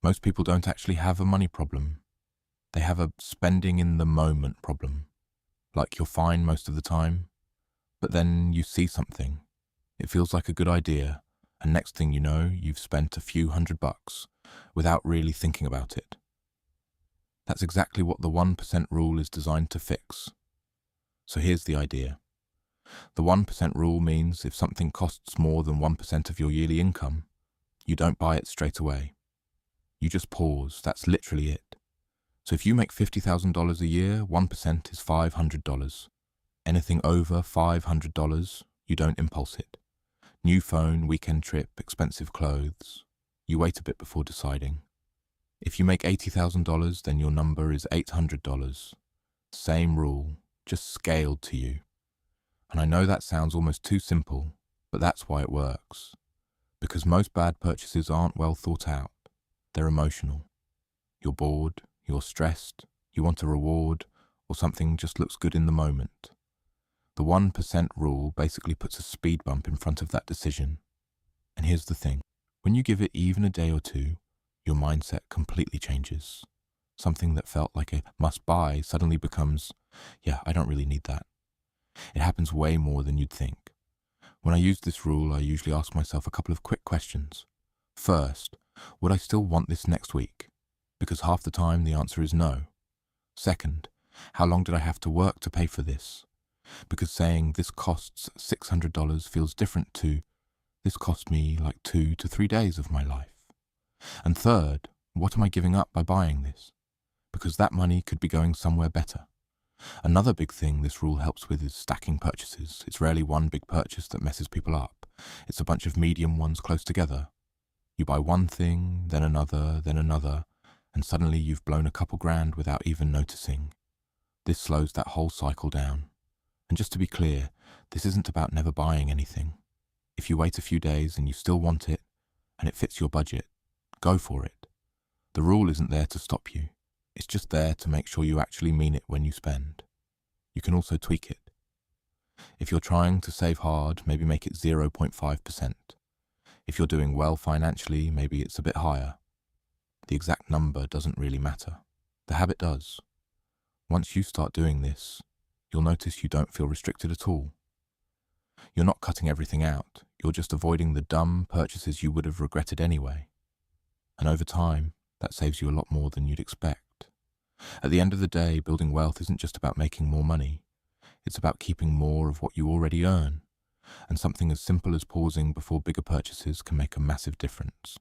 Most people don't actually have a money problem. They have a spending in the moment problem. Like you're fine most of the time, but then you see something. It feels like a good idea, and next thing you know, you've spent a few $100 without really thinking about it. That's exactly what the 1% rule is designed to fix. So here's the idea. The 1% rule means if something costs more than 1% of your yearly income, you don't buy it straight away. You just pause. That's literally it. So if you make $50,000 a year, 1% is $500. Anything over $500, you don't impulse it. New phone, weekend trip, expensive clothes. You wait a bit before deciding. If you make $80,000, then your number is $800. Same rule, just scaled to you. And I know that sounds almost too simple, but that's why it works. Because most bad purchases aren't well thought out. They're emotional. You're bored, you're stressed, you want a reward, or something just looks good in the moment. The 1% rule basically puts a speed bump in front of that decision. And here's the thing. When you give it even a day or two, your mindset completely changes. Something that felt like a must-buy suddenly becomes, yeah, I don't really need that. It happens way more than you'd think. When I use this rule, I usually ask myself a couple of quick questions. First, would I still want this next week? Because half the time the answer is no. Second, how long did I have to work to pay for this? Because saying this costs $600 feels different to this cost me like 2 to 3 days of my life. And third, what am I giving up by buying this? Because that money could be going somewhere better. Another big thing this rule helps with is stacking purchases. It's rarely one big purchase that messes people up. It's a bunch of medium ones close together. You buy one thing, then another, and suddenly you've blown a couple grand without even noticing. This slows that whole cycle down. And just to be clear, this isn't about never buying anything. If you wait a few days and you still want it, and it fits your budget, go for it. The rule isn't there to stop you. It's just there to make sure you actually mean it when you spend. You can also tweak it. If you're trying to save hard, maybe make it 0.5%. If you're doing well financially, maybe it's a bit higher. The exact number doesn't really matter. The habit does. Once you start doing this, you'll notice you don't feel restricted at all. You're not cutting everything out. You're just avoiding the dumb purchases you would have regretted anyway. And over time, that saves you a lot more than you'd expect. At the end of the day, building wealth isn't just about making more money. It's about keeping more of what you already earn. And something as simple as pausing before bigger purchases can make a massive difference.